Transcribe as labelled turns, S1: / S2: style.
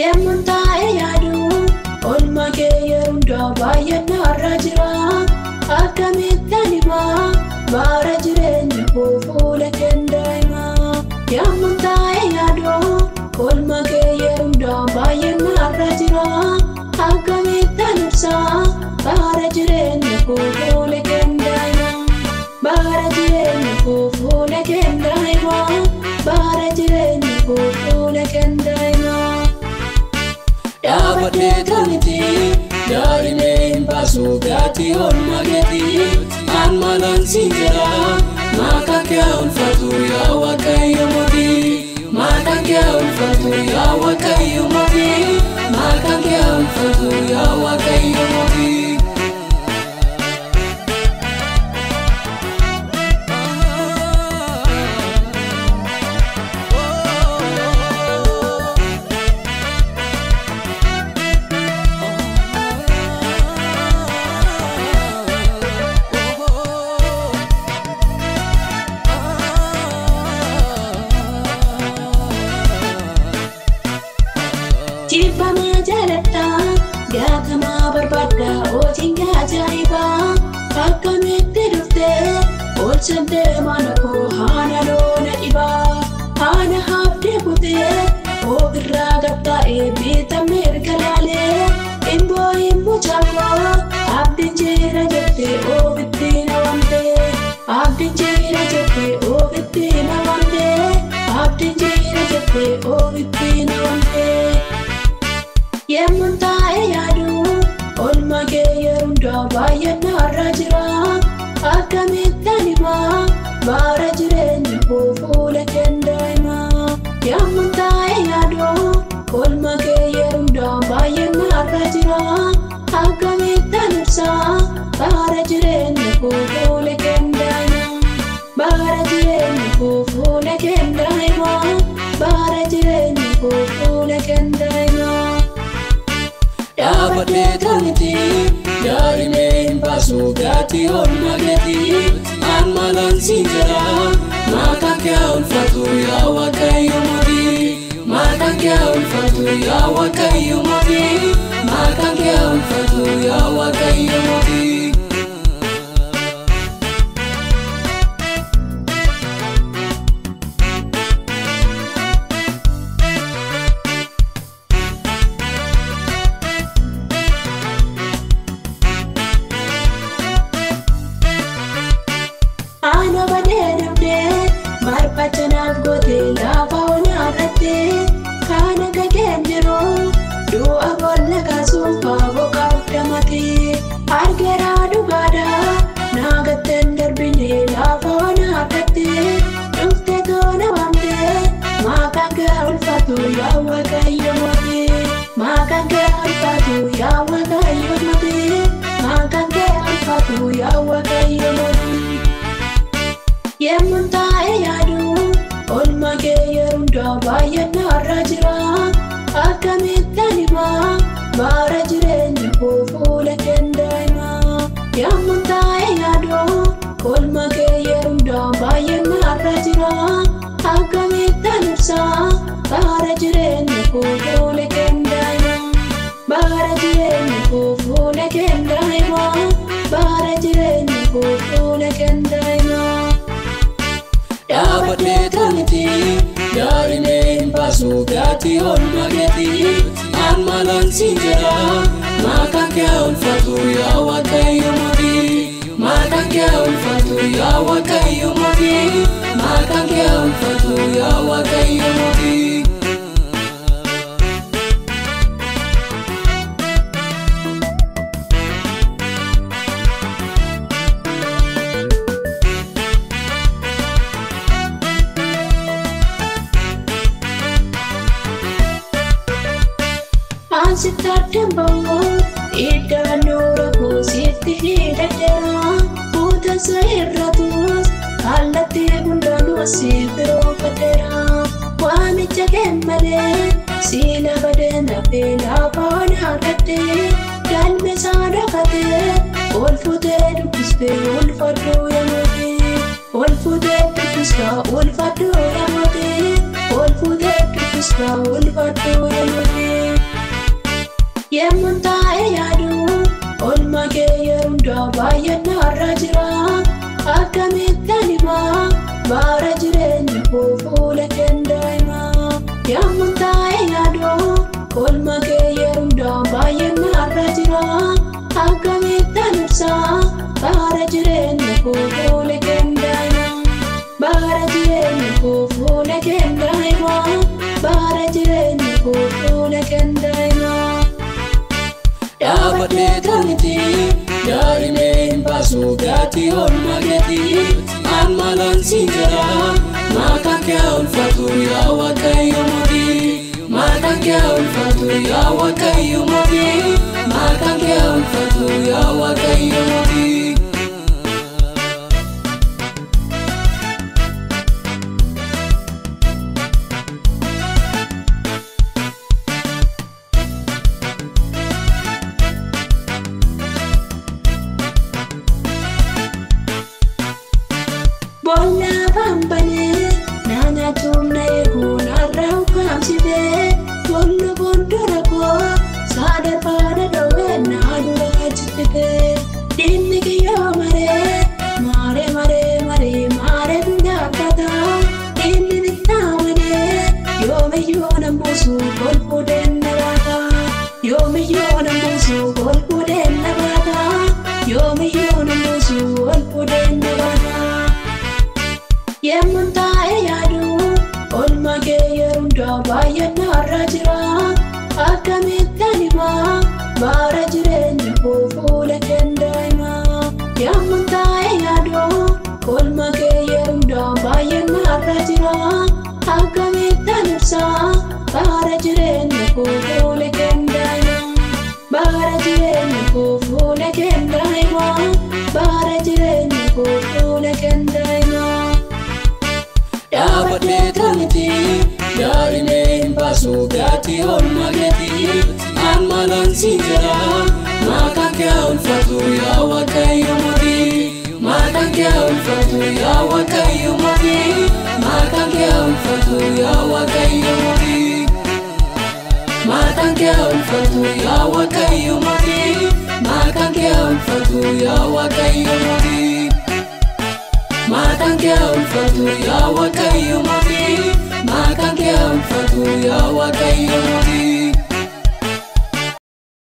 S1: Yemmun taa'ee yaadu olma kee yeroo baay'annaa irra jira. Akkamitti ani himaa bara jireenya koo fuula kee daa'imaa. Yemmun taa'ee yaadu olma kee yeroo baay'annaa irra jira. Akkamitti ani ibsaa bara jireenya koo fuula kee daa'imaa. Bara jireenya koo fuula kee daa'imaa. Bara jireenya koo fuula kee daa'imaa. Dhaabadhee taniti daa'imee hin baasu gatii olma keetii. An malaan siin jedha maqaan kee ulfaatu yaa Waaqayyo mootii. Maqaan kee ulfaatu yaa Waaqayyo mootii. Maqaan kee ulfaatu yaa Waaqayyo mootii. Cipama jalata, gatama berbada, ojing ajaiba. Akkamitti dhufte, olchante mana koo hana loona dhiba. Hana hafte kutee, ofirraa gatta'ee bitamee erga laalee. Imbo caalmaa, abdiin jira jettee ofitti na wante. Abdiin jira jettee ofitti na wante. Abdiin jira jettee ofitti na wante. Yemmun taa'ee yaadu olma kee yeroo baay'annaa irra jira. Akkamitti ani himaa bara jireenya koo fuula kee daa'imaa. Yemmun taa'ee yaadu olma kee yeroo baay'annaa irra jira. Akkamitti ani ibsaa bara jireenya koo fuula kee daa'imaa. Bara jireenya koo fuula kee daa'imaa. Bara jireenya koo fuula kee daa'imaa. Dhaabadhee taniti daa'imee hin baasu gatii olma keetii. An malaan siin jedha maqaan kee ulfaatu yaa Waaqayyo mootii. Maqaan kee ulfaatu yaa Waaqayyo mootii. Maqaan kee ulfaatu yaa Waaqayyo mootii. Ana badeedamdee barbachanaaf gootee lafa onarrattee. Kana gageen jiruu du'a boolla kaasuuf baaboo qabdamatee. Argeeraa dhugaadhaa naagatteen darbinee lafa onarrattee. Dhuftee toona waamtee maqaan kee ulfaatu yaa Waaqayyo mootii. Maqaan kee ulfaatu yaa Waaqayyo mootii. Maqaan kee ulfaatu yaa Waaqayyo mootii. Yemmun taa'ee yaadu olma kee yeroo baay'annaa irra jira. Akkamitti ani himaa bara jireenya koo fuula kee daa'imaa. Yemmun taa'ee yaadu olma kee yeroo baay'annaa irra jira. Akkamitti ani ibsaa bara jireenya koo fuula kee daa'imaa. Bara jireenya koo fuula kee daa'imaa. Bara jireenya koo fuula kee daa'imaa. Dhaabadhee taniti daa'imee hin baasu gatii olma keetii. An malaan siin jedha maqaan kee ulfaatu yaa Waaqayyo mootii. Maqaan kee ulfaatu yaa Waaqayyo mootii. Maqaan kee ulfaatu yaa Waaqayyo mootii. Sittaaddeen ba'uu iddaan nuura kuusitti hidhadheera. Kuutansa irratuus kallattii hundaanuu siif biroofateera. Waamicha kee malee siila badeen hafee lafa onarrattee. Galme isaa dhokatee ol futee dubbistee ulfadhuu yaa mootii. Ol futee dubbistaa ulfadhuu yaa mootii. Ol futee dubbistaa ulfadhuu yaa mootii. Yemmun taa'ee yaadu oolmaa kee yeroo hundaa baay'een narra jira. Akkamittan himaa bara jireenya koo fuula kee daa'imaa. Yemmun taa'ee yaadu oolmaa kee yeroo hundaa baay'een narra jira. Akkamittan ibsaa bara jireenya koo fuula kee daa'imaa. Bara jireenya koo fuula kee daa'imaa. Bara jireenya koo fuula kee daa'imaa. Dhaabbatee tolti daa'imeen baasuu gatii oolmaa keetii. An maalaan si jira maqaan kee ulfaatu yaa Waaqayyo mootii. Maqaan kee ulfaatu yaa Waaqayyo mootii. Maqaan kee ulfaatu yaa Waaqayyo mootii. Bolla bambane nana tumna eeguun arraawu kaamsitee. Bolla bondora koo saada faana dhowee naa dura jibbitee. Dinni kiyyoo maree maaree maree maree maaree dunyaakkata. Dinni bittaa malee yoomiyyuu namuusu kolfuudheen nabaata. Yoomiyyuu namuusu kolfuudheen nabaata. Yoomiyyuu namuusu kolfuudheen nabaata. Yemmun taa'ee yaadu oolmaa kee yeroo hundaa baay'een narra jira. Akkamittan himaa bara jireenya koo fuula kee daa'imaa. Yemmun taa'ee yaadu oolmaa kee yeroo hundaa baay'een narra jira. Akkamittan ibsaa bara jireenya koo fuula kee daa'imaa. Bara jireenya koo fuula kee daa'imaa. Bara jireenya koo fuula kee daa'imaa. Dhaabbatee tolti daa'imeen baasuu gatii oolmaa keetii. An maalaan si jira maqaan kee ulfaatu yaa Waaqayyo mootii. Maqaan kee ulfaatu yaa Waaqayyo mootii. Maqaan kee ulfaatu yaa Waaqayyo mootii. Maqaan kee ulfaatu yaa Waaqayyo mootii. Maqaan kee ulfaatu yaa Waaqayyo mootii. Maqaan kee ulfaatu yaa Waaqayyo mootii.